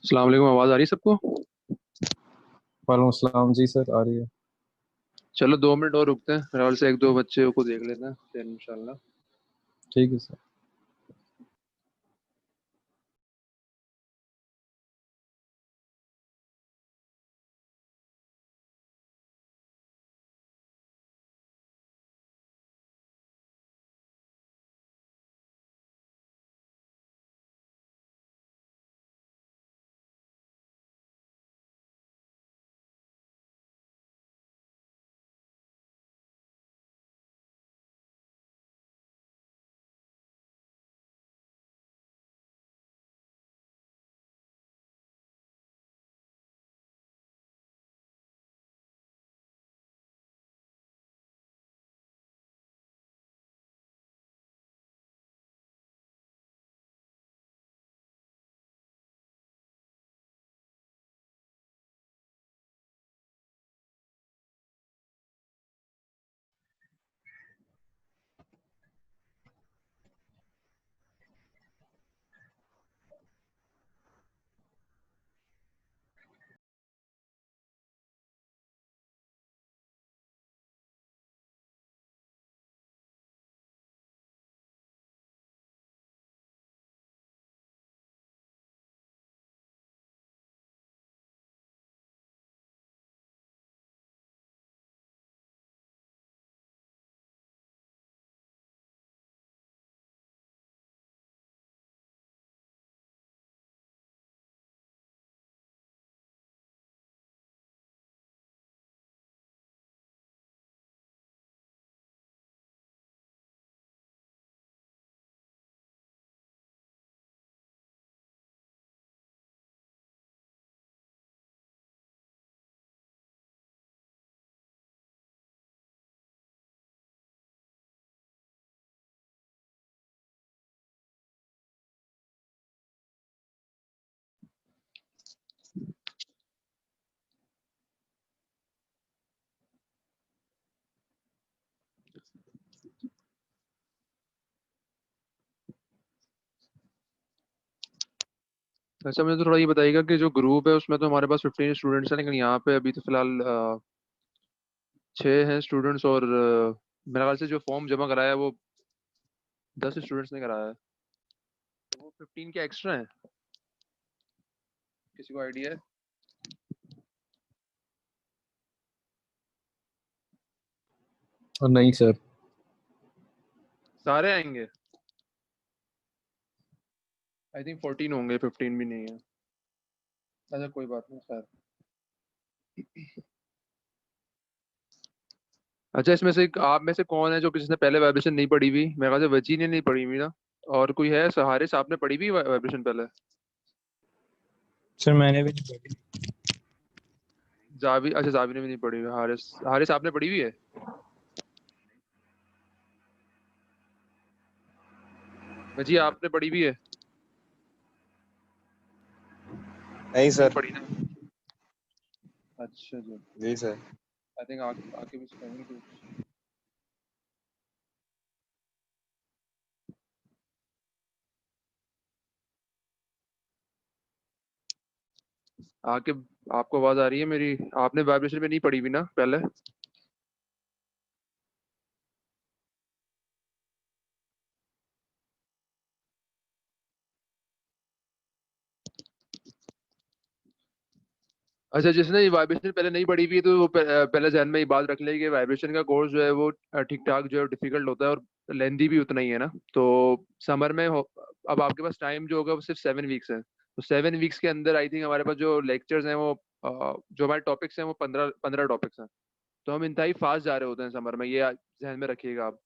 अस्सलाम वालेकुम। आवाज़ आ रही है सबको? वालेकुम अस्सलाम जी सर, आ रही है। चलो 2 मिनट और रुकते हैं, मेरे ख्याल से एक दो बच्चे को देख लेते हैं फिर इंशाल्लाह। ठीक है सर। अच्छा, मुझे तो थोड़ा ये बताइएगा कि जो ग्रुप है उसमें तो हमारे पास 15 स्टूडेंट्स हैं, लेकिन यहाँ पे अभी तो फिलहाल 6 हैं स्टूडेंट्स। और मेरे ख्याल से जो फॉर्म जमा कराया है वो 10 स्टूडेंट्स ने कराया है, तो वो 15 के एक्स्ट्रा हैं। किसी को आइडिया है? और नहीं सर। सारे आएंगे? आई थिंक 14 होंगे, 15 भी नहीं है। अच्छा कोई बात नहीं, खैर। अच्छा, इसमें से आप में से कौन है जो किसी ने पहले वाइब्रेशन नहीं पढ़ी हुई? मेरे ख्याल से वची ने नहीं पढ़ी हुई ना। और कोई है? सहारे साहब ने पढ़ी हुई वाइब्रेशन पहले? सर मैंने भी नहीं पढ़ी। जावी, अच्छा जावी ने भी नहीं पढ़ी हुई। हारिस, हारिस आपने पढ़ी हुई है? वजी आपने पढ़ी हुई है? नहीं नहीं सर। पढ़ी ना। अच्छा जी। जी सर। आई थिंक आके भी सिखाएंगे कुछ। आके, आपको आवाज आ रही है मेरी? आपने वाइब्रेशन में नहीं पढ़ी हुई ना पहले? अच्छा, जिसने ये वाइब्रेशन पहले नहीं पढ़ी हुई है तो वो पहले ध्यान में ये बात रख ले कि वाइब्रेशन का कोर्स जो है वो ठीक ठाक जो है डिफिकल्ट होता है और लेंदी भी उतना ही है ना। तो समर में अब आपके पास टाइम जो होगा वो सिर्फ 7 वीक्स है, तो 7 वीक्स के अंदर आई थिंक हमारे पास जो लेक्चर्स हैं वो जो हमारे टॉपिक्स हैं वो 15 टॉपिक्स हैं। तो हम इंतहाई फास्ट जा रहे होते हैं समर में, ये ध्यान में रखिएगा आप।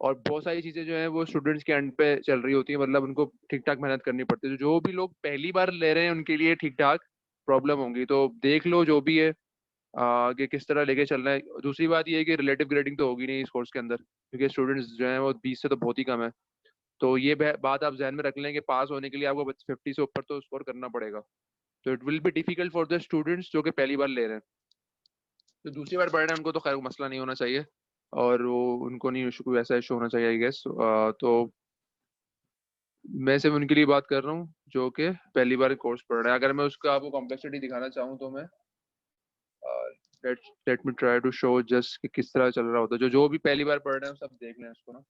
और बहुत सारी चीजें जो है वो स्टूडेंट्स के एंड पे चल रही होती है, मतलब उनको ठीक ठाक मेहनत करनी पड़ती है। तो जो भी लोग पहली बार ले रहे हैं उनके लिए ठीक ठाक प्रॉब्लम होंगी, तो देख लो जो भी है कि किस तरह लेके चलना है। दूसरी बात ये है कि रिलेटिव ग्रेडिंग तो होगी नहीं इस कोर्स के अंदर, क्योंकि स्टूडेंट्स जो हैं वो 20 से तो बहुत ही कम है। तो ये बात आप जहन में रख लें कि पास होने के लिए आपको 50 से ऊपर तो स्कोर करना पड़ेगा। तो it will be difficult for the students जो कि पहली बार ले रहे हैं। तो दूसरी बार पढ़ रहे हैं उनको तो खैर मसला नहीं होना चाहिए, और वो उनको नहीं इशू, कोई ऐसा इशू होना चाहिए आई गेस। तो मैं सिर्फ उनके लिए बात कर रहा हूँ जो कि पहली बार कोर्स पढ़ रहे हैं। अगर मैं उसका आपको कॉम्प्लेक्सिटी दिखाना चाहूँ तो मैं let me try to show just कि किस तरह चल रहा होता है। जो भी पहली बार पढ़ रहे हैं सब देख लें उसको ना,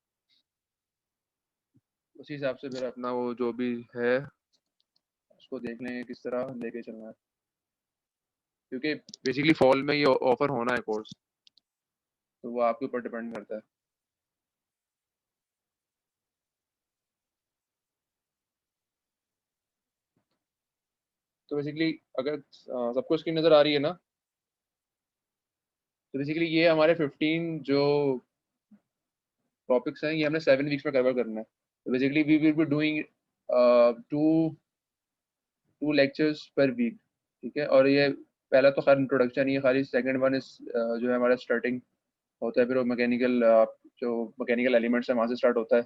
उसी हिसाब से फिर अपना वो जो भी है उसको देख लेंगे किस तरह लेके चलना है, क्योंकि बेसिकली फॉल में ये ऑफर होना है कोर्स, तो वो आपके ऊपर डिपेंड करता है। तो बेसिकली अगर सबको स्क्रीन नजर आ रही है ना, तो बेसिकली ये हमारे 15 जो टॉपिक्स हैं ये हमने 7 वीक्स में कवर करना है। तो basically we will be doing two two lectures per week, ठीक है। और ये पहला तो खैर इंट्रोडक्शन ही है खाली, सेकंड वन इज जो है हमारा स्टार्टिंग होता है, फिर वो मैकेनिकल जो मैकेनिकल एलिमेंट्स है वहाँ से स्टार्ट होता है,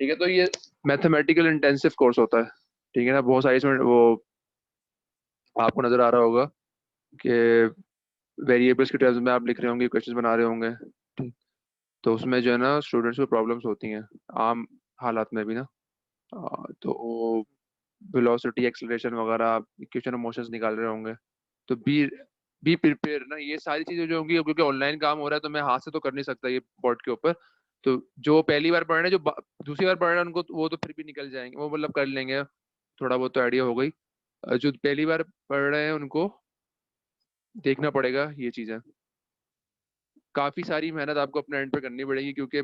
ठीक है। तो ये मैथमेटिकल इंटेंसिव कोर्स होता है, ठीक है ना। बहुत सारी इसमें वो आपको नजर आ रहा होगा कि वेरिएबल्स के टर्म्स में आप लिख रहे होंगे, क्वेश्चंस बना रहे होंगे, ठीक। तो उसमें जो है ना स्टूडेंट्स को प्रॉब्लम्स होती हैं आम हालात में भी ना। तो वेलोसिटी एक्सेलरेशन वगैरह इक्वेशन ऑफ मोशंस निकाल रहे होंगे, तो बी प्रिपेयर ना। ये सारी चीजें जो होंगी, क्योंकि ऑनलाइन काम हो रहा है तो मैं हाथ से तो कर नहीं सकता ये बोर्ड के ऊपर। तो जो पहली बार पढ़ रहे हैं, जो दूसरी बार पढ़ रहे हैं उनको वो तो फिर भी निकल जाएंगे, वो मतलब कर लेंगे, थोड़ा बहुत तो आइडिया हो गई। जो पहली बार पढ़ रहे हैं उनको देखना पड़ेगा ये चीजें। काफी सारी मेहनत आपको अपने एंड पे करनी पड़ेगी, क्योंकि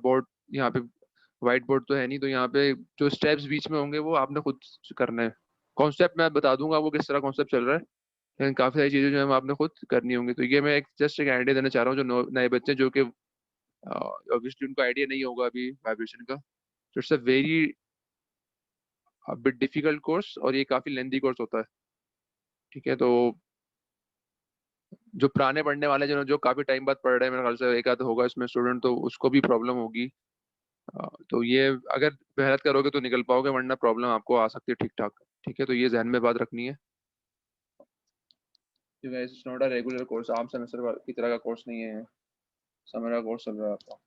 बोर्ड यहाँ पे व्हाइट बोर्ड तो है नहीं, तो यहाँ पे जो स्टेप्स बीच में होंगे वो आपने खुद करना है। कॉन्सेप्ट मैं बता दूंगा वो किस तरह कॉन्सेप्ट चल रहा है, लेकिन काफी सारी चीजें जो है आपने खुद करनी होंगी। तो ये मैं एक जस्ट एक आइडिया देना चाह रहा हूँ जो नए बच्चे जो कि ऑब्वियसली उनको आइडिया नहीं होगा अभी वाइब्रेशन का। तो it's a very bit difficult course और ये काफी लेंथी कोर्स होता है, ठीक है। तो जो पुराने पढ़ने वाले जो काफी टाइम बाद पढ़ रहे हैं, मेरे ख्याल से एक आध होगा इसमें स्टूडेंट, तो उसको भी प्रॉब्लम होगी। तो ये अगर मेहनत करोगे तो निकल पाओगे, वरना प्रॉब्लम आपको आ सकती है ठीक ठाक, ठीक है। तो ये जहन में बात रखनी है, क्योंकि it's not a regular course, आम सेमेस्टर की तरह का कोर्स नहीं है, समर का कोर्स चल रहा है आपका।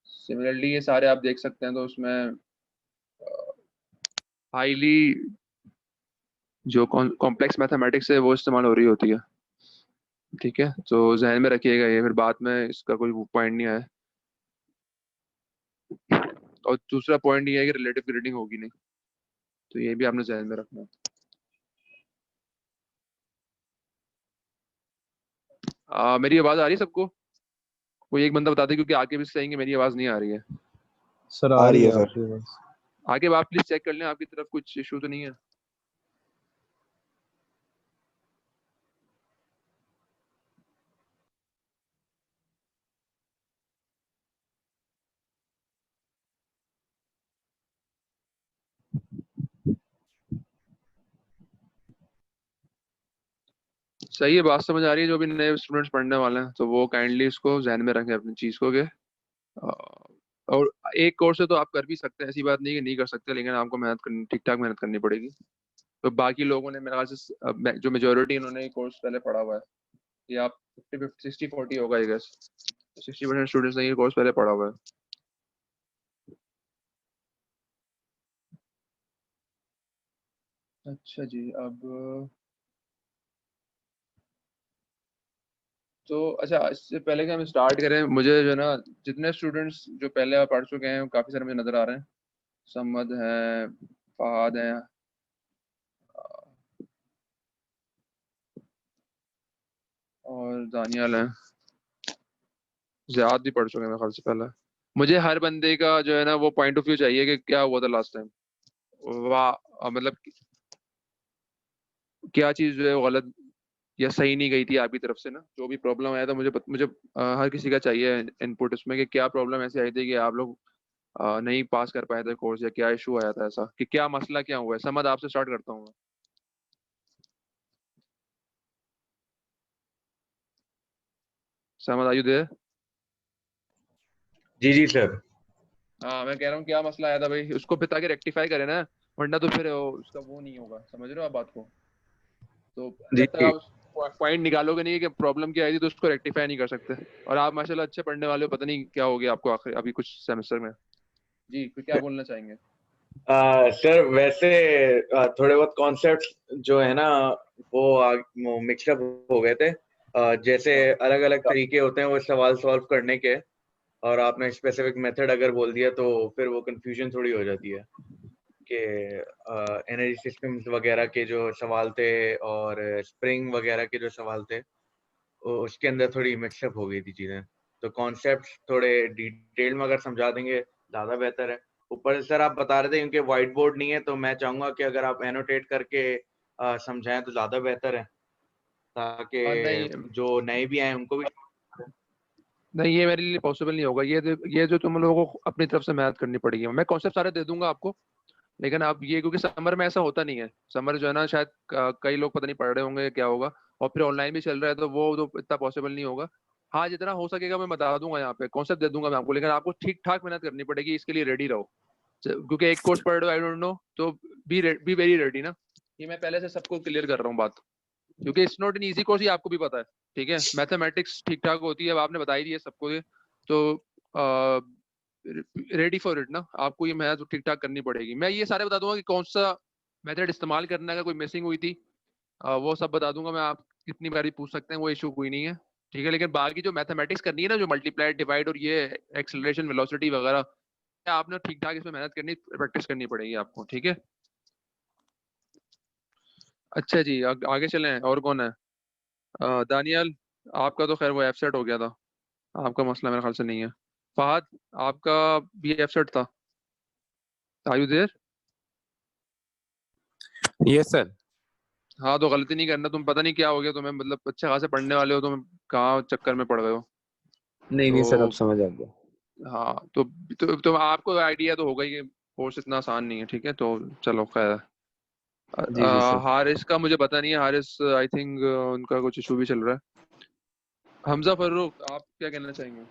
सिमिलरली ये सारे आप देख सकते हैं, तो उसमें हाईली जो कॉम्प्लेक्स मैथमेटिक्स है वो इस्तेमाल हो रही होती है, ठीक है। तो जहन में रखिएगा ये, फिर बाद में इसका कोई पॉइंट नहीं आया। और दूसरा पॉइंट ये है कि रिलेटिव ग्रेडिंग होगी नहीं, तो ये भी आपने जहन में रखना है। मेरी आवाज आ रही है सबको? कोई एक बंदा बता दे, क्योंकि आगे भी सही कि मेरी आवाज नहीं आ रही है। सर आ आ रही रही है है सर। आपकी आवाज। आगे आप प्लीज चेक कर लें, आपकी तरफ कुछ इशू तो नहीं है। सही है, बात समझ आ रही है। जो भी नए स्टूडेंट्स पढ़ने वाले हैं तो वो काइंडली इसको जहन में रखें अपनी चीज को के। और एक कोर्स से तो आप कर भी सकते हैं, ऐसी बात नहीं कि नहीं कर सकते, लेकिन आपको मेहनत करनी, ठीक ठाक मेहनत करनी पड़ेगी। तो बाकी लोगों ने मेरे ख्याल से जो मेजोरिटी इन्होंने कोर्स पहले पढ़ा हुआ है, ये आप 50-50 60-40 होगा आई गेस। 60% स्टूडेंट्स ने ये कोर्स पहले पढ़ा हुआ है। अच्छा जी, अब तो अच्छा, इससे पहले कि हम स्टार्ट करें, मुझे जो है ना जितने स्टूडेंट्स जो पहले पढ़ चुके हैं काफी सारे मुझे नजर आ रहे हैं। समद है, फहाद है, और दानियाल है, ज़ियाद भी पढ़ चुके हैं मेरे ख्याल से पहले। मुझे हर बंदे का जो है ना वो पॉइंट ऑफ व्यू चाहिए कि क्या हुआ था लास्ट टाइम। वाह, मतलब क्या चीज़ जो है वो गलत या सही नहीं गई थी आपकी तरफ से ना, जो भी प्रॉब्लम आया था मुझे हर किसी का चाहिए इनपुट इसमें, कि क्या प्रॉब्लम ऐसी आई थी कि आप लोग नहीं पास कर पाए थे कोर्स, या क्या इशू आया था ऐसा, कि क्या मसला क्या हुआ है। समझ, आपसे स्टार्ट करता हूँ मैं। समझ, आयु दे। जी जी सर। हाँ, मैं कह रहा हूँ क्या मसला आया था भाई, उसको फिर ताकि रेक्टिफाई करे ना, वरना तो फिर उसका वो नहीं होगा। समझ रहे हो आप बात को? तो जी जब तक जी। आप पॉइंट निकालोगे नहीं कि प्रॉब्लम क्या आई थी तो उसको रेक्टिफाई नहीं कर सकते। और आप माशाल्लाह अच्छे पढ़ने वाले हो, पता नहीं क्या हो गया आपको आखिर अभी कुछ सेमेस्टर में। जी फिर क्या बोलना चाहेंगे? सर वैसे थोड़े बहुत कॉन्सेप्ट्स जो है ना वो मिक्सअप हो गए थे। जैसे अलग अलग तरीके होते हैं वो सवाल सॉल्व करने के, और आपने स्पेसिफिक मेथड अगर बोल दिया तो फिर वो कंफ्यूजन थोड़ी हो जाती है कि एनर्जी सिस्टम्स वगैरह के जो सवाल थे और स्प्रिंग वगैरह के जो सवाल थे उसके अंदर थोड़ी मिक्सअप हो गई थी चीज़ें। तो कॉन्सेप्ट थोड़े डिटेल में अगर समझा देंगे ज़्यादा बेहतर है। ऊपर से सर आप बता रहे थे क्योंकि व्हाइट बोर्ड नहीं है, तो मैं चाहूँगा कि अगर आप एनोटेट करके समझाएं तो ज़्यादा बेहतर है, हाँ नहीं, ताकि जो नए भी आए उनको भी। नहीं ये मेरे लिए पॉसिबल नहीं होगा। ये जो तुम लोगों को अपनी तरफ से मेहनत करनी पड़ेगी। मैं कॉन्सेप्ट सारे दे दूंगा आपको, लेकिन आप ये, क्योंकि समर में ऐसा होता नहीं है। समर जो है ना, शायद कई लोग पता नहीं पढ़ रहे होंगे क्या होगा, और फिर ऑनलाइन भी चल रहा है, तो वो तो इतना पॉसिबल नहीं होगा। हाँ जितना हो सकेगा मैं बता दूंगा, यहाँ पे कॉन्सेप्ट दे दूंगा मैं आपको, लेकिन आपको ठीक ठाक मेहनत करनी पड़ेगी, इसके लिए रेडी रहो। क्योंकि एक कोर्स पढ़ रहे हो, आई डोंट नो, तो बी वेरी रेडी ना। ये मैं पहले से सबको क्लियर कर रहा हूँ बात, क्योंकि it's not an easy course, ये आपको भी पता है। ठीक है, मैथमेटिक्स ठीक ठाक होती है, अब आपने बताई दी है सबको ये, तो रेडी फॉर इट ना। आपको ये मेहनत ठीक ठाक करनी पड़ेगी। मैं ये सारे बता दूंगा कि कौन सा मेथड इस्तेमाल करना है, अगर कोई मिसिंग हुई थी वो सब बता दूंगा मैं। आप कितनी बारी पूछ सकते हैं, वो इशू कोई नहीं है। ठीक है, लेकिन बाकी जो मैथमेटिक्स करनी है ना, जो मल्टीप्लाई डिवाइड और ये एक्सेलरेशन वेलोसिटी वगैरह, आपने ठीक ठाक इसमें मेहनत करनी, प्रैक्टिस करनी पड़ेगी आपको। ठीक है, अच्छा जी आगे चलें। और कौन है? दानियल, आपका तो खैर वो एफसेट हो गया था, आपका मसला मेरे ख्याल से नहीं है। फहद, आपका भी एफसेट था। Are you there? Yes sir. हाँ तो गलती नहीं करना। तुम पता नहीं क्या हो गया तुम्हें, मतलब अच्छे खासे पढ़ने वाले हो, तुम कहाँ चक्कर में पड़ गए हो। नहीं नहीं सर, अब तो समझ आ गया। हाँ तो आपको आइडिया तो होगा ही कि कोर्स इतना आसान नहीं है। ठीक है, तो चलो खैर। जी जी सर। हारिस का मुझे पता नहीं है। हारिस आई थिंक उनका कुछ इशू भी चल रहा है। हमजा फर्रुख, आप क्या कहना चाहेंगे?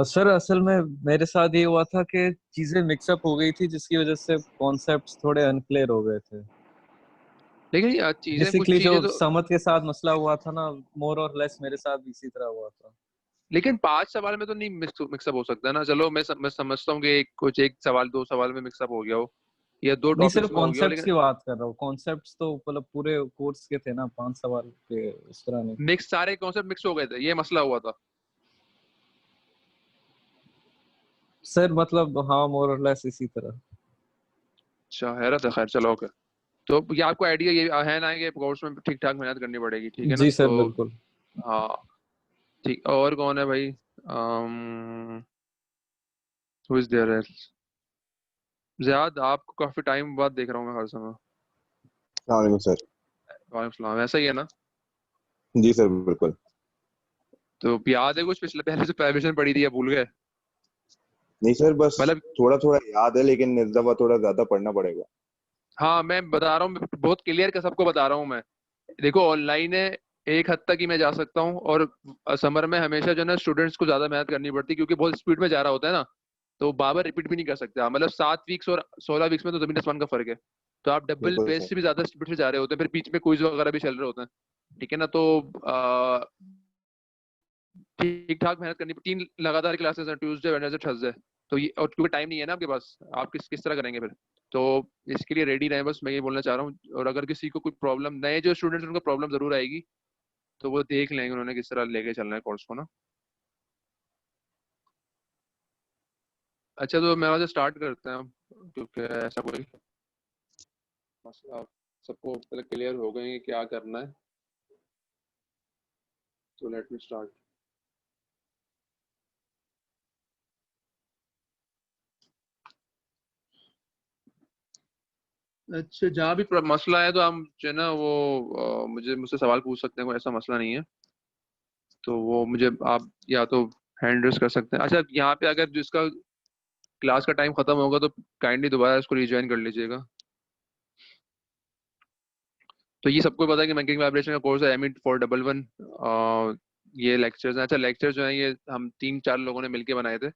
सर असल में मेरे साथ ये हुआ था कि चीजें मिक्सअप हो गई थी, जिसकी वजह से कॉन्सेप्ट्स थोड़े अनक्लियर हो गए थे। लेकिन यार चीजें, कुछ बेसिकली जो चीजें तो, समझ के साथ मसला हुआ था ना, मोर और लेस मेरे साथ भी इसी तरह हुआ था। लेकिन 5 सवाल में तो नहीं मिक्सअप हो सकता ना। चलो मैं समझता हूँ कि कुछ एक सवाल 2 सवाल में मिक्सअप हो गया हो, या दो नहीं सर, टॉपिक्स में हो गया हो, कॉन्सेप्ट्स लेकिन की बात कर रहा हूँ। कॉन्सेप्ट्स तो मतलब पूरे कोर्स के थे ना, 5 सवाल के, इस तरह नहीं। मिक्स, सारे कॉन्सेप्ट मिक्स हो गए थे, ये मसला हुआ था। सर मतलब हाँ, मोर और लेस इसी तरह। अच्छा, हैरत है। खैर चलो ओके। तो ये आपको आइडिया ये है ना कि कोर्स में ठीक ठाक मेहनत करनी पड़ेगी। ठीक है ना, जी सर तो बिल्कुल। हाँ ठीक। और कौन है भाई? Who is there else? Ziyad, आपको काफी टाइम बाद देख रहा हूँ मैं हर समय। सलाम सर। वालेकुम सलाम, ऐसा ही है ना? जी सर बिल्कुल। तो याद है कुछ पिछले पहले से प्रेपरेशन पढ़ी थी या भूल गए? नहीं सर, बस मतलब थोड़ा थोड़ा याद है, लेकिन इस दफा थोड़ा ज्यादा पढ़ना पड़ेगा। हाँ मैं बता रहा हूँ, बहुत क्लियर का सबको बता रहा हूँ मैं। देखो ऑनलाइन है, एक हद तक ही मैं जा सकता हूँ, और समर में हमेशा जो है ना स्टूडेंट्स को ज्यादा मेहनत करनी पड़ती है, क्योंकि बहुत स्पीड में जा रहा होता है ना, तो बार बार रिपीट भी नहीं कर सकते आप। मतलब 7 वीक्स और 16 वीक्स में तो जमीन आसमान का फर्क है। तो आप डबल बिल्कुल पेस सर। से भी ज्यादा स्पीड से जा रहे होते हैं, फिर बीच में क्विज वगैरह भी चल रहे होते हैं। ठीक है ना, तो ठीक ठाक मेहनत करनी। 3 लगातार क्लासेस हैं, ट्यूसडे वेडनेसडे थर्सडे। तो ये, और क्योंकि टाइम नहीं है ना आपके पास, आप किस तरह करेंगे फिर? तो इसके लिए रेडी रहें, बस मैं ये बोलना चाह रहा हूँ। और अगर किसी को कोई प्रॉब्लम, नए जो स्टूडेंट्स उनको प्रॉब्लम जरूर आएगी, तो वो देख लेंगे उन्होंने किस तरह लेके चलना है कोर्स को ना। अच्छा तो मैं वहाँ से स्टार्ट करते हैं, क्योंकि ऐसा कोई मसला सबको पहले क्लियर हो गए कि क्या करना है। तो लेट मी स्टार्ट। अच्छा, जहाँ भी मसला है तो आप जो है ना वो मुझसे सवाल पूछ सकते हैं, कोई ऐसा मसला नहीं है। तो वो मुझे आप या तो हैंड रेस कर सकते हैं। अच्छा, यहाँ पे अगर जिसका क्लास का टाइम खत्म होगा तो काइंडली दोबारा इसको रिज्वाइन कर लीजिएगा। तो ये सबको पता है कि बैंकिंग वाइब्रेशन का कोर्स है, एमिट 411। ये लेक्चर्स हैं। अच्छा लेक्चर जो है ये हम 3-4 लोगों ने मिलके बनाए थे।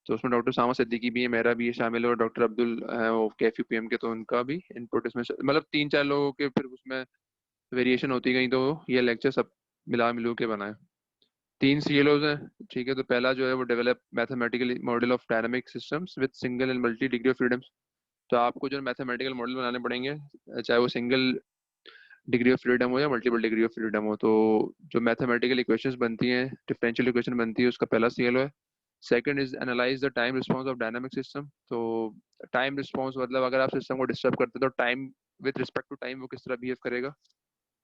तो उसमें डॉक्टर सामा सिद्दीकी भी है, मेरा भी शामिल है, और डॉक्टर अब्दुल है वो KFUPM के, तो उनका भी इनपुट इसमें मतलब 3-4 लोगों के फिर उसमें वेरिएशन होती गई, तो ये लेक्चर सब मिलू के बना है। 3 CLOs हैं, ठीक है। तो पहला जो है वो develop mathematical model of dynamic systems with single and multi degree of freedom. तो आपको जो मैथमेटिकल मॉडल बनाने पड़ेंगे, चाहे वो सिंगल डिग्री ऑफ फ्रीडम हो या मल्टीपल डिग्री ऑफ फ्रीडम हो। तो जो मैथमेटिकल इक्वेशंस बनती हैं, डिफरेंशियल इक्वेशन बनती है, उसका पहला CLO है। Second is analyse the time response of dynamic system. तो टाइम रिस्पांस मतलब अगर आप सिस्टम को डिस्टर्ब करते हैं तो time with respect to time वो किस तरह बिहेव करेगा,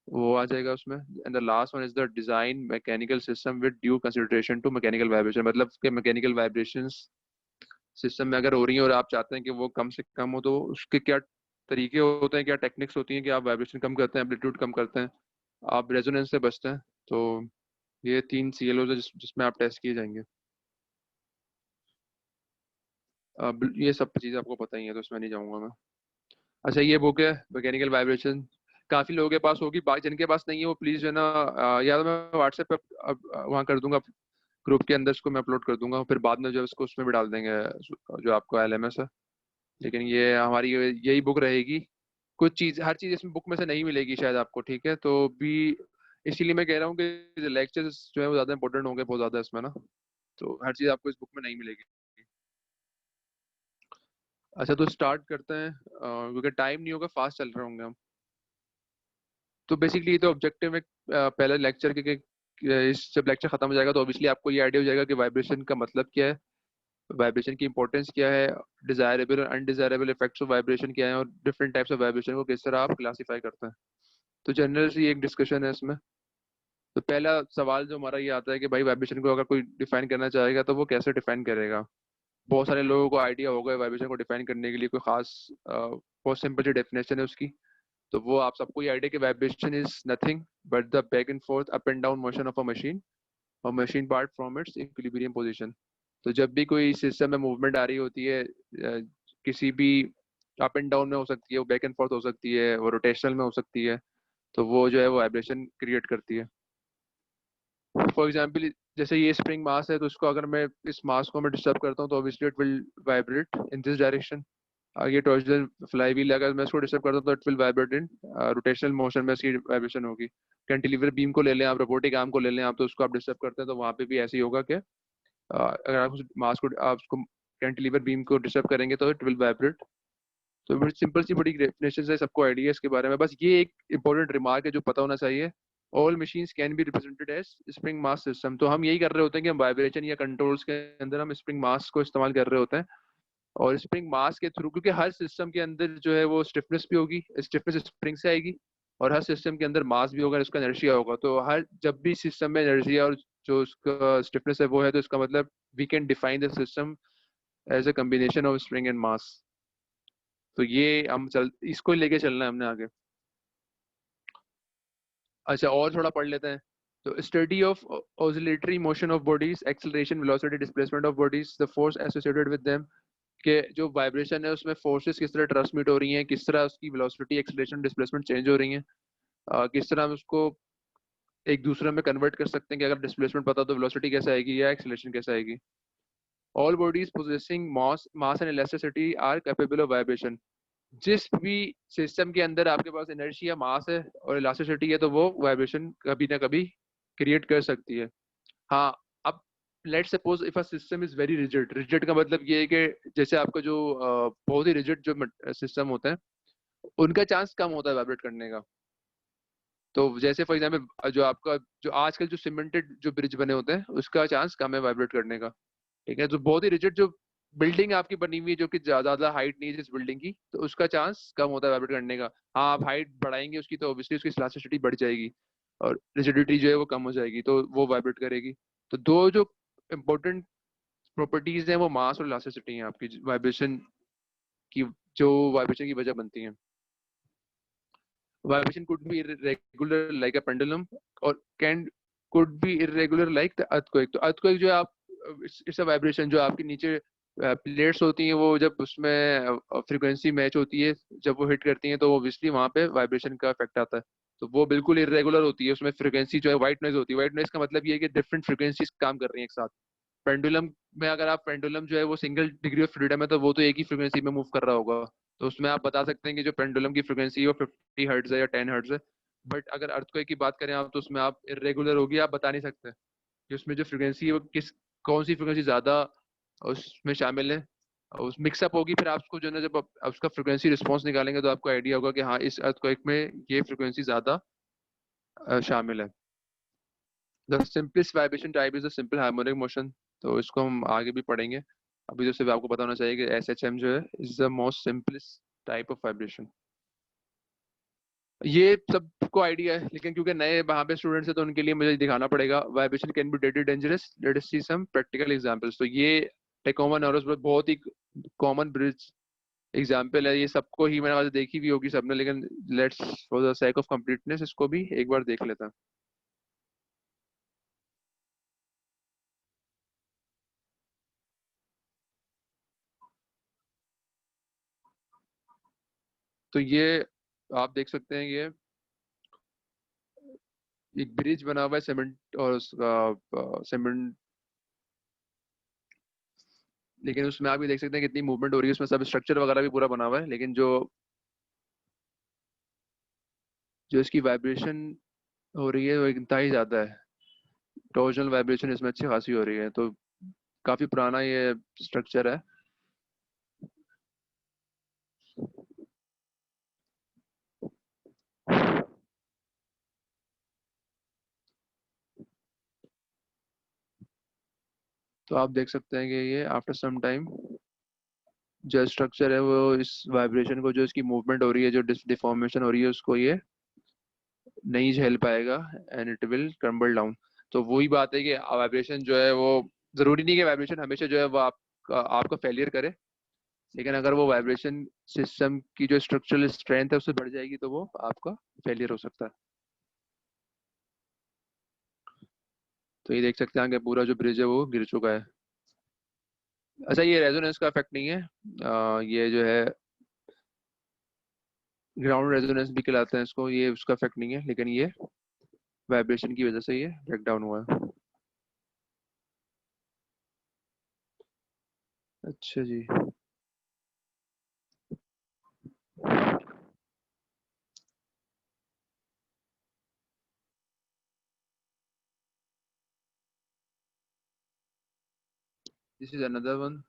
वो आ जाएगा उसमें। And the last one is the design mechanical system with due consideration to mechanical vibration. मतलब कि मैकेनिकल वाइब्रेशंस सिस्टम में अगर हो रही है और आप चाहते हैं कि वो कम से कम हो, तो उसके क्या तरीके होते हैं, क्या टेक्निक्स होती हैं कि आप वाइब्रेशन कम करते हैं, एम्पलीट्यूड कम करते हैं, आप रेजोनेंस से बचते हैं। तो ये 3 CLOs है जिसमें आप टेस्ट किए जाएंगे। ये सब चीज़ें आपको पता ही है, तो इसमें नहीं जाऊंगा मैं। अच्छा, ये बुक है मैकेनिकल वाइब्रेशन, काफ़ी लोगों के पास होगी, जिनके पास नहीं है वो प्लीज़ जो है ना, या तो मैं व्हाट्सएप पे वहाँ कर दूंगा ग्रुप के अंदर, इसको मैं अपलोड कर दूंगा, फिर बाद में जो उसको उसमें भी डाल देंगे जो आपको LMS है। लेकिन ये हमारी यही बुक रहेगी। कुछ चीज़, हर चीज़ इसमें बुक में से नहीं मिलेगी शायद आपको, ठीक है। तो भी इसीलिए मैं कह रहा हूँ कि लेक्चर्स जो है वो ज़्यादा इंपॉर्टेंट होंगे बहुत ज़्यादा इसमें ना, तो हर चीज़ आपको इस बुक में नहीं मिलेगी। अच्छा, तो स्टार्ट करते हैं क्योंकि टाइम नहीं होगा, फास्ट चल रहे होंगे हम। तो बेसिकली ये तो ऑब्जेक्टिव है पहले लेक्चर के, इस जब लेक्चर खत्म हो जाएगा तो ऑब्वियसली आपको ये आइडिया हो जाएगा कि वाइब्रेशन का मतलब क्या है, वाइब्रेशन की इंपॉर्टेंस क्या है, डिजायरेबल और अनडिजायरेबल इफेक्ट्स ऑफ वाइब्रेशन क्या है, और डिफरेंट टाइप्स ऑफ वाइब्रेशन को किस तरह आप क्लासीफाई करते हैं। तो जनरल सी एक डिस्कशन है इसमें। तो पहला सवाल जो हमारा ये आता है कि भाई वाइब्रेशन को अगर कोई डिफाइन करना चाहेगा तो वो कैसे डिफाइन करेगा। बहुत सारे लोगों को आइडिया होगा वाइब्रेशन को डिफाइन करने के लिए कोई खास बहुत सिंपल सी डेफिनेशन है उसकी। तो वो आप सबको ये आइडिया कि vibration is nothing but the back and forth up and down motion of a machine और machine part from its equilibrium position. तो जब भी कोई सिस्टम में मूवमेंट आ रही होती है, किसी भी अप एंड डाउन में हो सकती है, वो बैक एंड फोर्थ हो सकती है, वो रोटेशनल में हो सकती है, तो वो जो है वो वाइब्रेशन क्रिएट करती है। फॉर एग्जाम्पल, जैसे ये स्प्रिंग मास है, तो इसको अगर मैं इस मास को मैं डिस्टर्ब करता हूँ तो obviously it will vibrate in this direction. ये टॉर्जनल फ्लाई व्हील अगर मैं इसको डिस्टर्ब करता हूँ तो it will vibrate in rotational motion में इसकी वाइब्रेशन होगी। कैंटिलीवर बीम को ले लें आप, रोबोटिक आर्म को ले लें आप, तो उसको आप डिस्टर्ब करते हैं तो वहाँ पे भी ऐसे ही होगा कि अगर आप उस मास को, आप उसको कैंटिलीवर बीम को डिस्टर्ब करेंगे तो इट विल वाइब्रेट। तो बड़ी सिंपल सी बड़ी डेफिनेशन है, सबको आइडिया है इसके बारे में। बस ये एक इंपॉर्टेंट रिमार्क है जो पता होना चाहिए, all machines can be represented as spring mass system. तो हम यही कर रहे होते हैं कि हम वाइब्रेशन या कंट्रोल्स के अंदर हम स्प्रिंग मास को इस्तेमाल कर रहे होते हैं, और स्प्रिंग मास के थ्रू, क्योंकि हर सिस्टम के अंदर जो है वो स्टिफनेस भी होगी, स्टिफनेस स्प्रिंग से आएगी, और हर सिस्टम के अंदर मास भी होगा, उसका इनर्शिया होगा। तो हर जब भी सिस्टम में इनर्शिया और जो उसका स्टिफनेस है वो है, तो इसका मतलब we can define the system as a combination of spring and mass. तो ये हम इसको लेके चलना है हमने आगे। अच्छा, और थोड़ा पढ़ लेते हैं। तो study of oscillatory motion of bodies, acceleration, velocity, displacement of bodies, the force associated with them, के जो वाइब्रेशन है उसमें फोर्सेस किस तरह ट्रांसमिट हो रही हैं, किस तरह उसकी वेलोसिटी, एक्सेलरेशन, डिस्प्लेसमेंट चेंज हो रही हैं, किस तरह हम उसको एक दूसरे में कन्वर्ट कर सकते हैं कि अगर डिस्प्लेसमेंट पता तो वेलोसिटी कैसे आएगी या एक्सेलरेशन कैसे आएगी। All bodies possessing mass and elasticity are capable of vibration. जिस भी सिस्टम के अंदर आपके पास इनर्शिया, मास है और इलास्टिसिटी है, तो वो वाइब्रेशन कभी ना कभी क्रिएट कर सकती है। हाँ, अब let suppose if a system is very rigid. Rigid का मतलब ये है कि जैसे आपका जो बहुत ही रिजिड जो सिस्टम होते हैं उनका चांस कम होता है वाइब्रेट करने का। तो जैसे फॉर एग्जाम्पल जो आपका जो आजकल जो सीमेंटेड जो ब्रिज बने होते हैं उसका चांस कम है वाइब्रेट करने का, ठीक है। तो बहुत ही रिजिड जो बिल्डिंग आपकी बनी हुई है जो कि ज्यादा हाइट नहीं है जिस बिल्डिंग की, तो उसका चांस कम होता है वाइब्रेट करने का। हाँ, आप हाइट बढ़ाएंगे उसकी तो ऑब्वियसली उसकी इलास्टिसिटी बढ़ जाएगी और रिजिडिटी जो है वो कम हो जाएगी, तो वो वाइब्रेट करेगी। तो दो जो इम्पोर्टेंट प्रॉपर्टीज हैं वो मास और इलास्टिसिटी हैं आपकी वाइब्रेशन की, जो वाइब्रेशन की वजह बनती हैं। Vibration could be irregular like a pendulum or could be irregular like the earthquake। तो earthquake जो है आप इट्स अ वाइब्रेशन, जो आपके नीचे प्लेट्स होती हैं वो जब उसमें फ्रीक्वेंसी मैच होती है, जब वो हिट करती हैं तो ऑब्वियसली वहाँ पे वाइब्रेशन का इफेक्ट आता है। तो वो बिल्कुल इरेगुलर होती है, उसमें फ्रीक्वेंसी जो है व्हाइट नॉइज होती है। व्हाइट नॉइज का मतलब ये है कि डिफरेंट फ्रीक्वेंसीज काम कर रही हैं एक साथ, पेंडुलम में अगर आप पेंडुलम जो है वो सिंगल डिग्री ऑफ फ्रीडम है तो वो तो एक ही फ्रीक्वेंसी में मूव कर रहा होगा, तो उसमें आप बता सकते हैं कि जो पेंडुलम की फ्रीक्वेंसी है वो 50 हर्ट्ज है या 10 हर्ट्ज है। बट अगर अर्थक्वेक की बात करें आप तो उसमें आप इरेगुलर होगी, आप बता नहीं सकते कि उसमें जो फ्रीक्वेंसी है वो कौन सी फ्रीक्वेंसी ज्यादा उसमें शामिल है, उस मिक्सअप होगी। फिर आपको जो है ना जब आप उसका फ्रीक्वेंसी रिस्पॉन्स निकालेंगे तो आपको आइडिया होगा कि हाँ इस अर्थक्वेक में ये फ्रीक्वेंसी ज्यादा शामिल है। The simplest vibration type is the simple harmonic motion. तो इसको हम आगे भी पढ़ेंगे। अभी तो सिर्फ आपको पता होना चाहिए कि SHM जो है is the most simplest type of vibration. ये सबको आइडिया है, लेकिन क्योंकि नए वहां पे स्टूडेंट्स है तो उनके लिए मुझे दिखाना पड़ेगा। Vibration can be deadly dangerous, let us see some practical examples. तो ये टेकोमा नॉरोस बहुत ही कॉमन ब्रिज एग्जांपल है, ये सबको ही मैंने आज देखी भी होगी सबने, लेकिन let's for the sake of completeness इसको भी एक बार देख लेते हैं। तो ये आप देख सकते हैं, ये एक ब्रिज बना हुआ है सीमेंट और उसका सीमेंट, लेकिन उसमें आप ये देख सकते हैं कितनी मूवमेंट हो रही है, उसमें सब स्ट्रक्चर वगैरह भी पूरा बना हुआ है, लेकिन जो जो इसकी वाइब्रेशन हो रही है वो इंतहा ही ज्यादा है। टॉर्जनल वाइब्रेशन इसमें अच्छी खासी हो रही है। तो काफी पुराना ये स्ट्रक्चर है। तो आप देख सकते हैं कि ये आफ्टर सम टाइम जो स्ट्रक्चर है वो इस वाइब्रेशन को, जो इसकी मूवमेंट हो रही है, जो डिफॉर्मेशन हो रही है, उसको ये नहीं झेल पाएगा and it will crumble down. तो वही बात है कि वाइब्रेशन जो है वो जरूरी नहीं कि वाइब्रेशन हमेशा जो है वो आपका फेलियर करे, लेकिन अगर वो वाइब्रेशन सिस्टम की जो स्ट्रक्चरल स्ट्रेंथ है उससे बढ़ जाएगी तो वो आपका फेलियर हो सकता है। तो ये देख सकते हैं कि पूरा जो ब्रिज है वो गिर चुका है। अच्छा, ये रेजोनेंस का इफेक्ट नहीं है, ये जो है ग्राउंड रेजोनेंस भी कहलाते हैं इसको, ये उसका इफेक्ट नहीं है, लेकिन ये वाइब्रेशन की वजह से ये ब्रेक डाउन हुआ है। अच्छा जी। This is another one.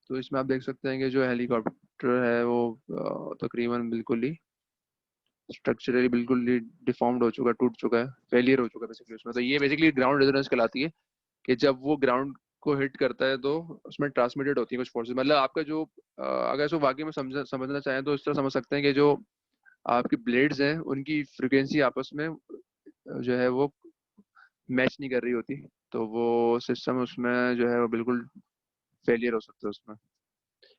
तो इसमें आप देख सकते हैं कि जो हेलीकॉप्टर है वो तकरीबन बिल्कुल ही स्ट्रक्चरली बिल्कुल ही डिफॉर्म्ड हो चुका है, टूट चुका है, फेलियर हो चुका है बेसिकली उसमें। तो ये बेसिकली ग्राउंड रेजोनेंस कहलाती है कि जब वो ग्राउंड को हिट करता है तो उसमें ट्रांसमिटेड होती है कुछ फोर्सेस। मतलब आपका जो अगर इसको वाकई में समझना चाहें तो इस तरह समझ सकते हैं कि जो आपकी ब्लेड्स हैं उनकी फ्रिक्वेंसी आपस में जो है वो मैच नहीं कर रही होती, तो वो सिस्टम उसमें जो है वो बिल्कुल फेलियर हो सकता है उसमें।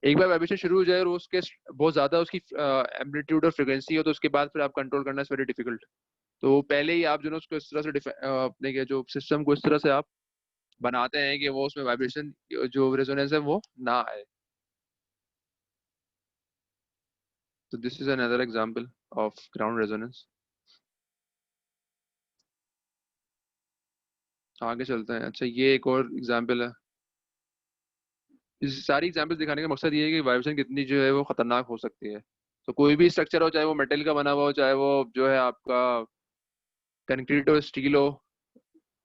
एक बार वाइब्रेशन शुरू हो जाए और उसके बहुत ज्यादा उसकी एम्पलीट्यूड और फ्रिक्वेंसी हो तो उसके बाद फिर आप कंट्रोल करना इज वेरी डिफिकल्ट। तो पहले ही आप जो है उसको इस तरह से अपने के जो सिस्टम को इस तरह से आप बनाते हैं कि वो उसमें वाइब्रेशन जो रेजोनेंस है वो ना आए। तो this is another example of ground resonance. आगे चलते हैं। अच्छा, ये एक और एग्जांपल है। इस सारी एग्जांपल्स दिखाने का मकसद ये है कि वाइब्रेशन कितनी जो है वो खतरनाक हो सकती है। तो कोई भी स्ट्रक्चर हो, चाहे वो मेटल का बना हुआ हो, चाहे वो जो है आपका कंक्रीट और स्टील हो,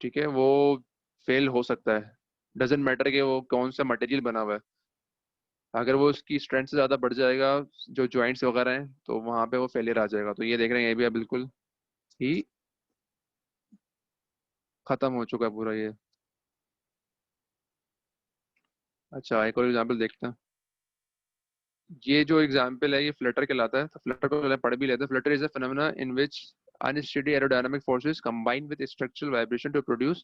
ठीक है, वो फेल हो सकता है। डजेंट मैटर कि वो कौन सा मटेरियल बना हुआ है, अगर वो उसकी स्ट्रेंथ से ज्यादा बढ़ जाएगा जो जॉइंट्स वगैरह हैं तो वहां पे वो फेलियर आ जाएगा। तो ये देख रहे हैं ये भी अब बिल्कुल ही खत्म हो चुका है पूरा ये। अच्छा, एक और एग्जांपल देखते हैं। ये जो एग्जांपल है ये फ्लटर कहलाता है। तो फ्लटर को पहले पढ़ भी लेते हैं। Flutter is a phenomena in which unsteady aerodynamic forces combine with structural vibration to produce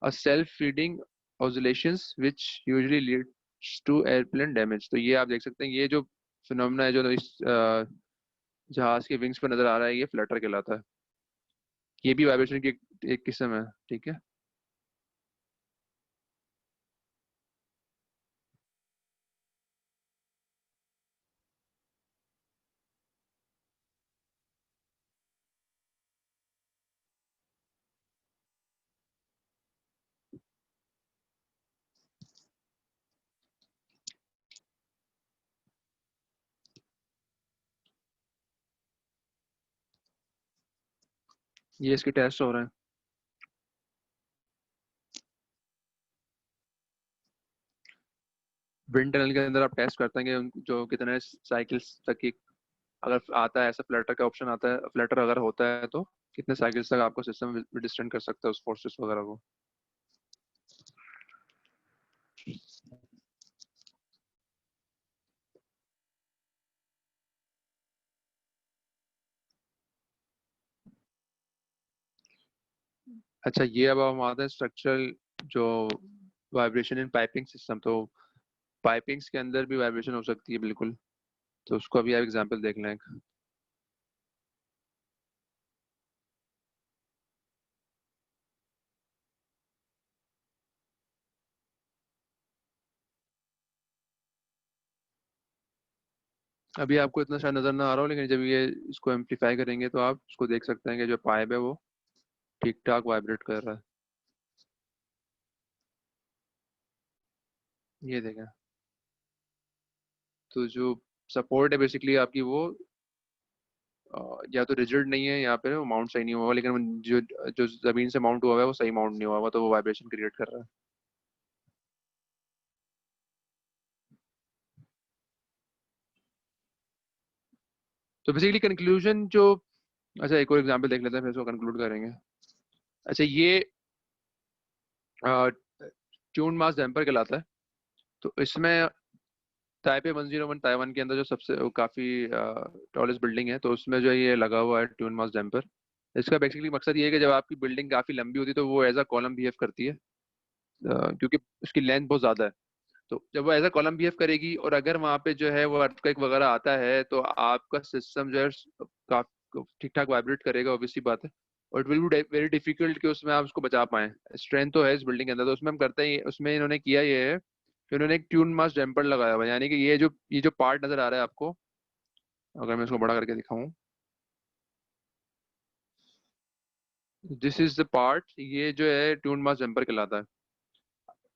a self-feeding oscillations which usually leads to airplane damage। तो ये आप देख सकते हैं, ये जो फिनोमेना है जो इस जहाज के विंग्स पर नजर आ रहा है ये फ्लटर कहलाता है। ये भी वाइब्रेशन की एक किस्म है, ठीक है। ये इसकी टेस्ट हो रहा है। विंड टनल के अंदर आप टेस्ट करते हैं कि जो कितने साइकिल्स तक की, अगर आता है ऐसा फ्लटर का ऑप्शन आता है, फ्लटर अगर होता है तो कितने साइकिल्स तक आपको सिस्टम डिस्टेंड कर सकता है उस फोर्सेस वगैरह को। अच्छा, ये अब हम आते हैं स्ट्रक्चरल जो वाइब्रेशन इन पाइपिंग सिस्टम। तो पाइपिंग्स के अंदर भी वाइब्रेशन हो सकती है बिल्कुल, तो उसको अभी आप एग्जांपल देख लें। अभी आपको इतना शायद नजर ना आ रहा हो, लेकिन जब ये इसको एम्पलीफाई करेंगे तो आप इसको देख सकते हैं कि जो पाइप है वो ठीक ठाक वाइब्रेट कर रहा है। ये देखें, तो जो सपोर्ट है बेसिकली आपकी वो या तो रिजिड नहीं है, यहाँ पे माउंट सही नहीं हुआ, लेकिन जो जो जमीन से माउंट हुआ है वो सही माउंट नहीं हुआ हुआ, तो वो वाइब्रेशन क्रिएट कर रहा है। तो बेसिकली कंक्लूजन जो, अच्छा एक और एग्जांपल देख लेते हैं फिर इसको कंक्लूड करेंगे। अच्छा, ये ट्यून मास डैम्पर कहलाता है। तो इसमें ताइपे 101 ताइवान के अंदर जो सबसे काफी टॉलेस्ट बिल्डिंग है, तो उसमें जो है ये लगा हुआ है ट्यून मास डैम्पर। इसका बेसिकली मकसद ये है कि जब आपकी बिल्डिंग काफी लंबी होती है तो वो एज अ कॉलम बिहेव करती है, क्योंकि उसकी लेंथ बहुत ज्यादा है। तो जब वो एज अ कॉलम बिहेव करेगी और अगर वहाँ पे जो है वो अर्थक्वेक वगैरह आता है तो आपका सिस्टम जो है काफी ठीक ठाक वाइब्रेट करेगा, ऑब्वियसली बात है। और it will be very difficult कि उसमें आप उसको बचा पाएं। स्ट्रेंथ तो है इस बिल्डिंग के अंदर, तो उसमें हम करते हैं, उसमें इन्होंने किया ये है कि उन्होंने एक ट्यून मास डैम्पर लगाया हुआ है। यानी कि ये जो पार्ट नजर आ रहा है आपको, अगर मैं इसको बड़ा करके दिखाऊं, दिस इज द पार्ट, ये जो है ट्यून मास डैम्पर कहलाता है।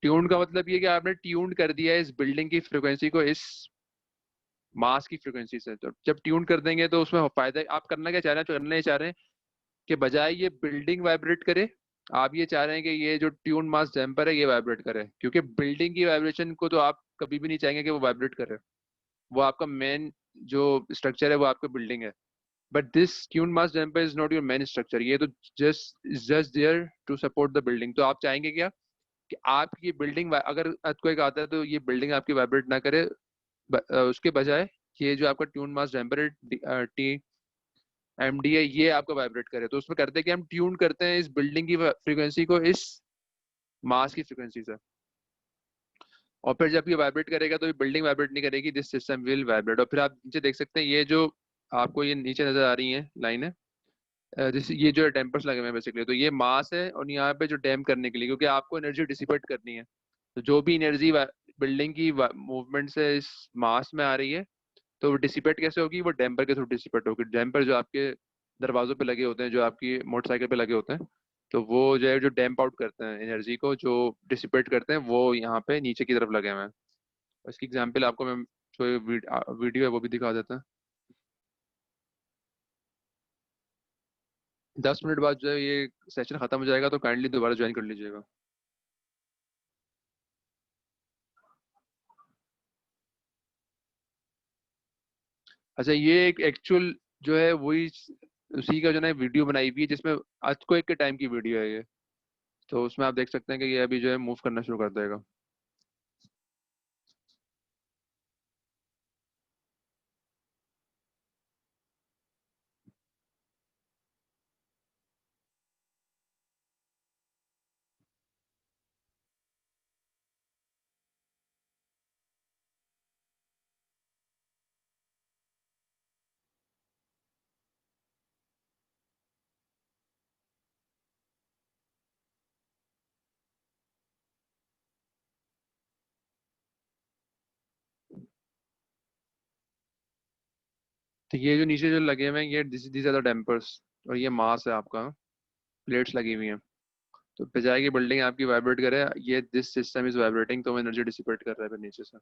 ट्यून का मतलब ये कि आपने ट्यून कर दिया है इस बिल्डिंग की फ्रिक्वेंसी को इस मास की फ्रिक्वेंसी से। तो जब ट्यून कर देंगे तो उसमें फायदा, आप करना क्या चाह रहे हैं, तो करना ये चाह रहे हैं कि बजाय ये बिल्डिंग वाइब्रेट करे, आप ये चाह रहे हैं कि ये जो ट्यून मास डैम्पर है ये वाइब्रेट करे, क्योंकि बिल्डिंग की वाइब्रेशन को तो आप कभी भी नहीं चाहेंगे कि वो वाइब्रेट करे। वो आपका मेन जो स्ट्रक्चर है वो आपका बिल्डिंग है। But this tune mass damper is not your main structure, ये तो just there to support the building. तो आप चाहेंगे क्या कि आपकी बिल्डिंग, अगर अर्थक्वेक आता है तो ये बिल्डिंग आपकी वाइब्रेट ना करे, उसके बजाय ये जो आपका ट्यून मास डैम्पर है टी एमडी है ये आपका वाइब्रेट करे। तो उसमें करते हैं कि हम ट्यून करते हैं इस बिल्डिंग की फ्रीक्वेंसी को इस मास की फ्रीक्वेंसी से, और फिर जब ये वाइब्रेट करेगा तो ये बिल्डिंग वाइब्रेट नहीं करेगी, दिस सिस्टम विल वाइब्रेट। और फिर आप नीचे देख सकते हैं ये जो आपको ये नीचे नजर आ रही है लाइन है, जिस ये जो डैम्पर्स लगे हुए हैं बेसिकली, तो ये मास है और यहाँ पे जो डैम्प करने के लिए, क्योंकि आपको एनर्जी डिसिपेट करनी है, तो जो भी एनर्जी बिल्डिंग की मूवमेंट से इस मास में आ रही है तो वो डिसिपेट कैसे होगी, वो डैम्पर के थ्रू डिसिपेट होगी। डैम्पर जो आपके दरवाजों पे लगे होते हैं, जो आपकी मोटरसाइकिल पे लगे होते हैं, तो वो जो है जो डैम्प आउट करते हैं एनर्जी को, जो डिसिपेट करते हैं, वो यहाँ पे नीचे की तरफ लगे हुए हैं। इसकी एग्जाम्पल आपको मैं जो वीडियो है वो भी दिखा देता है। 10 मिनट बाद जो है ये सेशन खत्म हो जाएगा, तो काइंडली दोबारा ज्वाइन कर लीजिएगा। अच्छा, ये एक एक्चुअल जो है वही उसी का जो है वीडियो बनाई हुई है, जिसमें अर्थक्वेक के टाइम की वीडियो है ये। तो उसमें आप देख सकते हैं कि ये अभी जो है मूव करना शुरू कर देगा। तो ये जो नीचे जो लगे हुए हैं ये दीज आर द डैम्पर्स, और ये मास है आपका, प्लेट्स लगी हुई हैं। तो बजाय की बिल्डिंग आपकी वाइब्रेट करे, ये दिस सिस्टम इज वाइब्रेटिंग, तो वो एनर्जी डिसिपेट कर रहा है फिर नीचे से।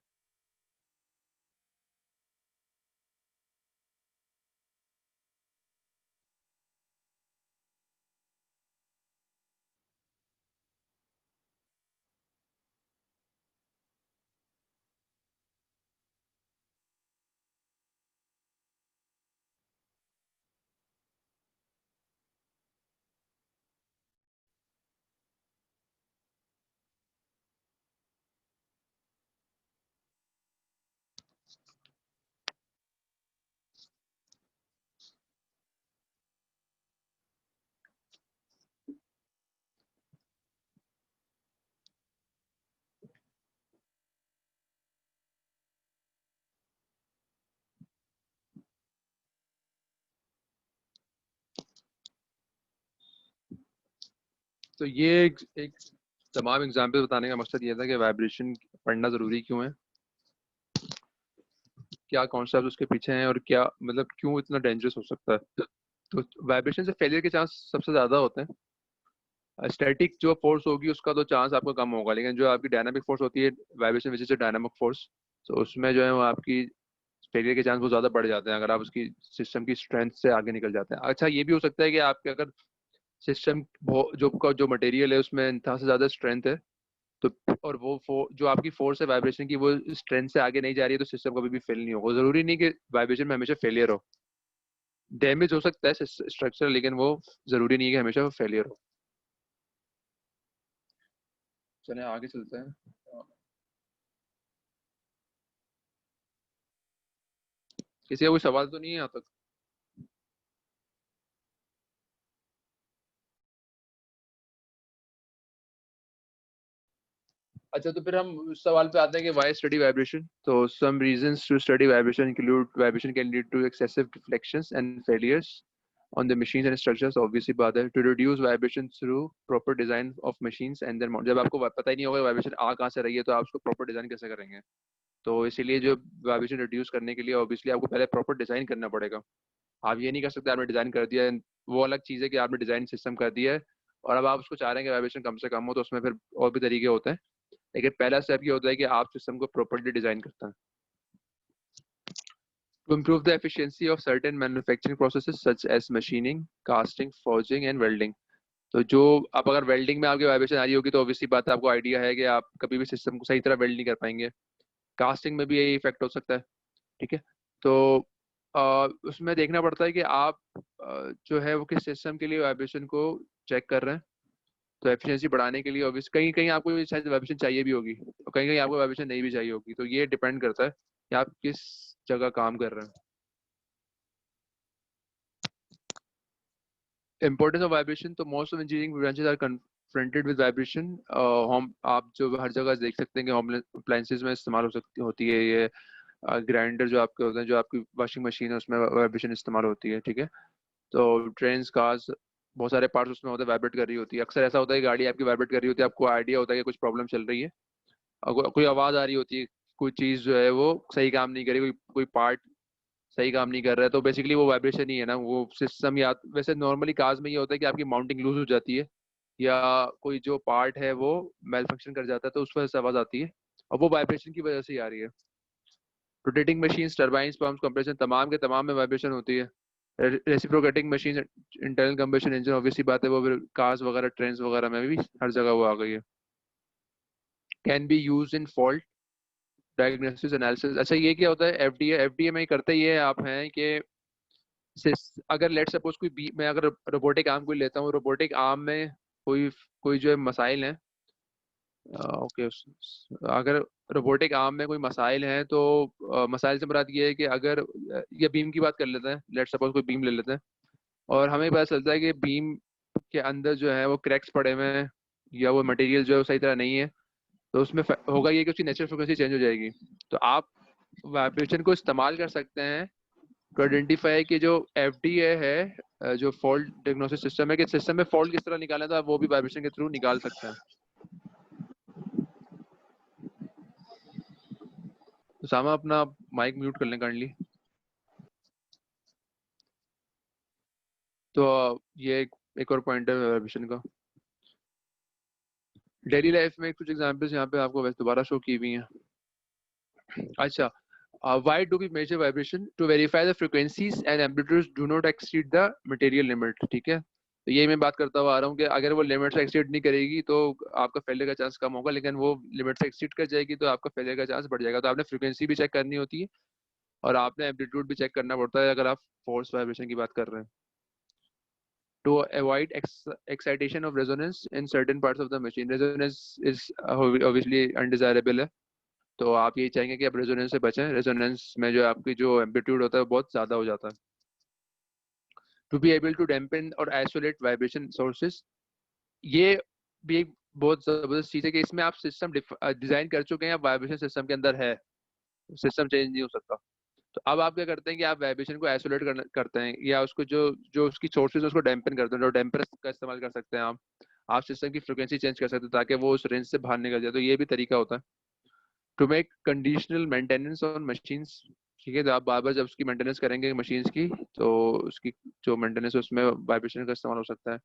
तो ये एक तमाम एग्जाम्पल बताने का मकसद ये था कि वाइब्रेशन पढ़ना ज़रूरी क्यों है, क्या कॉन्सेप्ट उसके पीछे हैं और क्या मतलब क्यों इतना डेंजरस हो सकता है। तो वाइब्रेशन से फेलियर के चांस सबसे ज़्यादा होते हैं। स्टैटिक जो फोर्स होगी उसका तो चांस आपको कम होगा, लेकिन जो आपकी डायनामिक फोर्स होती है vibration which is dynamic force, तो उसमें जो है वो आपकी फेलियर के चांस बहुत ज़्यादा बढ़ जाते हैं अगर आप उसकी सिस्टम की स्ट्रेंथ से आगे निकल जाते हैं। अच्छा ये भी हो सकता है कि आपके अगर सिस्टम जो मटेरियल है उसमें इंतहा से ज़्यादा स्ट्रेंथ है, तो और जो आपकी फोर्स है वाइब्रेशन की वो स्ट्रेंथ से आगे नहीं जा रही है, तो सिस्टम कभी भी फेल नहीं होगा। जरूरी नहीं कि वाइब्रेशन में हमेशा फेलियर हो, डैमेज हो सकता है स्ट्रक्चर, लेकिन वो जरूरी नहीं है कि हमेशा वो फेलियर हो। चलिए आगे चलते हैं। किसी का कोई सवाल तो नहीं है यहाँ तक? अच्छा तो फिर हम उस सवाल पे आते हैं कि व्हाई स्टडी वाइब्रेशन। तो some reasons to study vibration include vibration can lead to excessive deflections and failures on the machines and structures, obviously बात है। to reduce vibration through proper design of machines and their जब आपको पता ही नहीं होगा vibration आ कहाँ से रही है तो आप उसको प्रॉपर डिजाइन कैसे करेंगे। तो इसीलिए जो वाइब्रेशन रिड्यूस करने के लिए ऑब्वियसली आपको पहले प्रॉपर डिजाइन करना पड़ेगा। आप ये नहीं कर सकते आपने डिजाइन कर दिया है, वो अलग चीज़ है कि आपने डिजाइन सिस्टम कर दिया है और अब आप उसको चाह रहे हैं कि वाइब्रेशन कम से कम हो, तो उसमें फिर और भी तरीके होते हैं, लेकिन पहला स्टेप ये होता है कि आप सिस्टम को प्रॉपर्ली डिजाइन करते हैं। To improve the efficiency of certain manufacturing processes such as machining, casting, forging and welding. तो जो आप अगर वेल्डिंग में आपकी वाइब्रेशन आ रही होगी तो ऑब्वियसली बात है आपको आइडिया है कि आप कभी भी सिस्टम को सही तरह वेल्ड नहीं कर पाएंगे। कास्टिंग में भी यही इफेक्ट हो सकता है, ठीक है। तो उसमें देखना पड़ता है कि आप जो है वो किस सिस्टम के लिए वाइब्रेशन को चेक कर रहे हैं। तो एफिशिएंसी बढ़ाने के लिए ऑब्वियस कहीं कहीं आपको शायद वाइब्रेशन चाहिए भी होगी और कहीं कहीं आपको वाइब्रेशन नहीं भी चाहिए होगी, तो ये डिपेंड करता है कि आप किस जगह काम कर रहे हैं। Importance of vibration, तो most of engineering branches are confronted with vibration। हम आप जो हर जगह देख सकते हैं कि होम अप्लायंसेस में इस्तेमाल होती है ये ग्राइंडर जो आपके होते हैं, जो आपकी वॉशिंग मशीन है उसमें वाइब्रेशन इस्तेमाल होती है, ठीक है। तो ट्रेन कार्स बहुत सारे पार्ट्स उसमें होते हैं वाइब्रेट कर रही होती है। अक्सर ऐसा होता है कि गाड़ी आपकी वाइब्रेट कर रही होती है, आपको आइडिया होता है कि कुछ प्रॉब्लम चल रही है, कोई आवाज़ आ रही होती है, कोई चीज़ जो है वो सही काम नहीं कर रही, कोई पार्ट सही काम नहीं कर रहा है, तो बेसिकली वो वाइब्रेशन ही है ना, वो सिस्टम। या वैसे नॉर्मली कार्स में ये होता है कि आपकी माउंटिंग लूज हो जाती है या कोई जो पार्ट है वो मेल फंक्शन कर जाता है, तो उस वजह से आवाज़ आती है और वो वाइब्रेशन की वजह से ही आ रही है। Rotating machine, turbines, pumps, compressor, तमाम के तमाम में वाइब्रेशन होती है। Reciprocating machine, internal combustion engine, obviously बात है वो फिर कार्स वगैरह ट्रेन्स वगैरह में भी हर जगह वो आ गई है। Can be use in fault diagnosis analysis. अच्छा ये क्या होता है एफडीए में करते ये आप हैं कि अगर लेट सपोज मैं अगर रोबोटिक आर्म कोई लेता हूँ, रोबोटिक आर्म में कोई कोई जो है मसाइल हैं, ओके, अगर रोबोटिक आर्म में कोई मसाइल हैं तो मसाइल से मुराद ये है कि अगर ये बीम की बात कर लेते हैं, लेट सपोज कोई बीम ले लेते हैं और हमें पता चलता है कि बीम के अंदर जो है वो क्रैक्स पड़े हुए हैं या वो मटेरियल जो है वो सही तरह नहीं है, तो उसमें होगा ये कि उसकी नेचुरल फ्रिक्वेंसी चेंज हो जाएगी। तो आप वाइब्रेशन को इस्तेमाल कर सकते हैं टू आइडेंटिफाई कि जो एफडीए है, जो फॉल्ट डायग्नोसिस सिस्टम है, कि सिस्टम में फॉल्ट किस तरह निकालना था, वो भी वाइब्रेशन के थ्रू निकाल सकते हैं। तो सामा अपना माइक म्यूट कर लें काइंडली। तो ये एक और पॉइंट है वाइब्रेशन का। डेली लाइफ में कुछ एग्जांपल्स यहाँ पे आपको वैसे दोबारा शो की हुई हैं। अच्छा, why do we measure vibration? To verify the frequencies and amplitudes do not exceed the material limit। ठीक है, तो ये मैं बात करता हुआ आ रहा हूँ कि अगर वो लिमिट से एक्सीड नहीं करेगी तो आपका फेलियर का चांस कम होगा, लेकिन वो लिमिट से एक्सीड कर जाएगी तो आपका फेलियर का चांस बढ़ जाएगा। तो आपने फ्रीक्वेंसी भी चेक करनी होती है और आपने एम्पलीट्यूड भी चेक करना पड़ता है अगर आप फोर्स वाइब्रेशन की बात कर रहे हैं। To avoid excitation of resonance in certain parts of the machine, resonance is obviously undesirable है, तो आप यही चाहेंगे कि आप रेजोनेंस से बचें। रेजोनेंस में जो आपकी जो एम्पलीट्यूड होता है वो बहुत ज़्यादा हो जाता है। To be able to dampen और आइसोलेट वाइब्रेशन सोर्सेज, ये भी एक बहुत ज़बरदस्त चीज़ है कि इसमें आप सिस्टम डिज़ाइन कर चुके हैं, आप वाइब्रेशन सिस्टम के अंदर है, सिस्टम चेंज नहीं हो सकता। तो अब आप क्या करते हैं कि आप वाइब्रेशन को आइसोलेट करते हैं या उसको जो जो उसकी सोर्सेज है उसको डैम्पन करते हैं। जो डैम्पर का इस्तेमाल कर सकते हैं आप, आप सिस्टम की फ्रिक्वेंसी चेंज कर सकते हो ताकि वो उस रेंज से बाहर निकल जाए। तो ये भी तरीका होता है to make conditional maintenance on machines. ठीक है, तो आप बार बार जब उसकी मेंटेनेंस करेंगे मशीन्स की तो उसकी जो मेंटेनेंस है उसमें वाइब्रेशन का इस्तेमाल हो सकता है।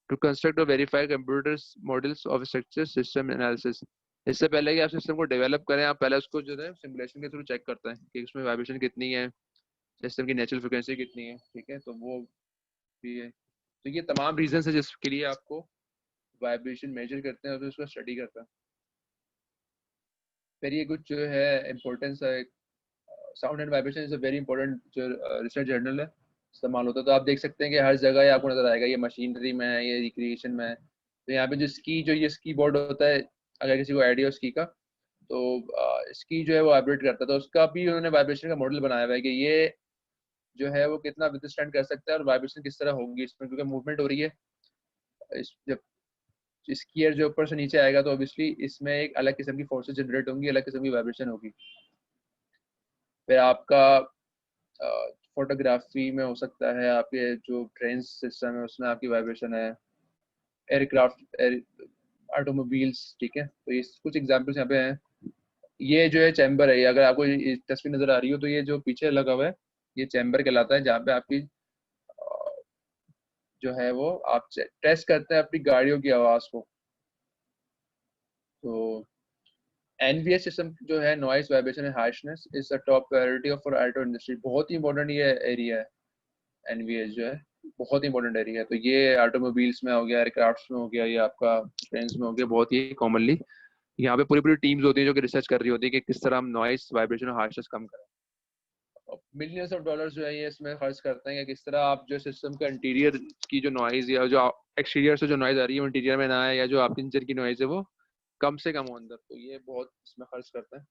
टू कंस्ट्रक्ट और verify computers models of structure system analysis. इससे पहले कि आप सिस्टम को डेवलप करें, आप पहले उसको जो है सिमुलेशन के थ्रू चेक करते हैं कि उसमें वाइब्रेशन कितनी है, सिस्टम की नेचुरल फ्रिक्वेंसी कितनी है। ठीक है, तो वो भी है। तो ये तमाम रीजन है जिसके लिए आपको वाइब्रेशन मेजर करते हैं और फिर उसका स्टडी करते हैं। फिर ये कुछ जो है इम्पोर्टेंस है, sound and vibration is a very important जो रिसर्च जर्नल है इस्तेमाल होता है। तो आप देख सकते हैं कि हर जगह ये आपको नजर आएगा, ये मशीनरी में है, ये रिक्रिएशन में है। तो यहाँ पे जो ये स्की बोर्ड होता है, अगर किसी को आइडिया हो स्की का, तो स्की जो है वो वाइब्रेट करता है। तो उसका भी उन्होंने वाइब्रेशन का मॉडल बनाया हुआ है कि ये जो है वो कितना विथस्टैंड कर सकता है और वाइब्रेशन किस तरह होगी इसमें, क्योंकि मूवमेंट हो रही है। जब स्कीयर जो ऊपर से नीचे आएगा तो ऑब्वियसली इसमें एक अलग किस्म की फोर्सेस जनरेट होंगी, अलग किस्म की वाइब्रेशन होगी। फिर आपका फोटोग्राफी में हो सकता है, आपके जो ट्रेन सिस्टम है उसमें आपकी वाइब्रेशन है, एयरक्राफ्ट, ऑटोमोबाइल्स। ठीक है, तो ये कुछ एग्जांपल्स यहाँ पे हैं। ये जो है चैम्बर है, ये अगर आपको ये तस्वीर नजर आ रही हो तो ये जो पीछे लगा हुआ है ये चैम्बर कहलाता है, जहाँ पे आपकी जो है वो आप टेस्ट करते हैं अपनी गाड़ियों की आवाज़ को। तो एनवीएस सिस्टम जो है, noise vibration and harshness is the top priority of for auto industry. बहुत ही इंपॉर्टेंट ये एरिया है, एनवीएस जो है बहुत ही इंपॉर्टेंट एरिया है। तो ये ऑटोमोबाइल्स में हो गया, एयरक्राफ्ट्स में हो गया, ये आपका ट्रेन्स में हो गया, बहुत ही कॉमनली यहाँ पे पूरी पूरी टीम्स होती हैं जो कि रिसर्च कर रही होती है कि किस तरह हम नॉइस वाइब्रेशन और हार्शनेस कम करें। मिलियंस ऑफ डॉलर्स जो है ये इसमें खर्च करते हैं कि किस तरह आप जो सिस्टम का इंटीरियर की जो नॉइज या जो एक्सटीरियर से जो नॉइज आ रही है वो इंटीरियर में ना आए, या जो आपके इंजन की नॉइज है वो कम से कम हो अंदर। तो ये बहुत इसमें खर्च करते हैं।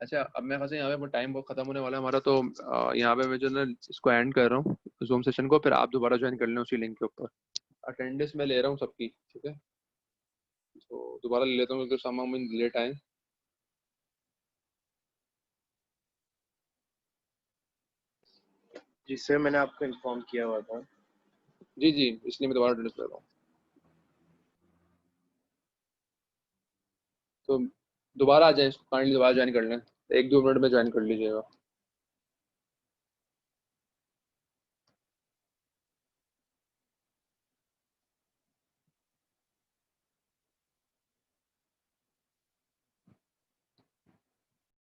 अच्छा, अब मैं खासा यहाँ पे टाइम बहुत खत्म होने वाला है हमारा, तो यहाँ पे मैं जो ना इसको एंड कर रहा हूँ जूम सेशन को, फिर आप दोबारा ज्वाइन कर लें उसी लिंक के ऊपर। अटेंडेंस मैं ले रहा हूँ सबकी, ठीक है, तो दोबारा ले लेता हूँ क्योंकि सम लेट आए। जी सर, मैंने आपको इन्फॉर्म किया हुआ था। जी जी, इसलिए मैं दोबारा अटेंडेंस ले रहा हूँ। तो दोबारा आ जाए, काइंडली दोबारा ज्वाइन कर लें, 1-2 मिनट में ज्वाइन कर लीजिएगा।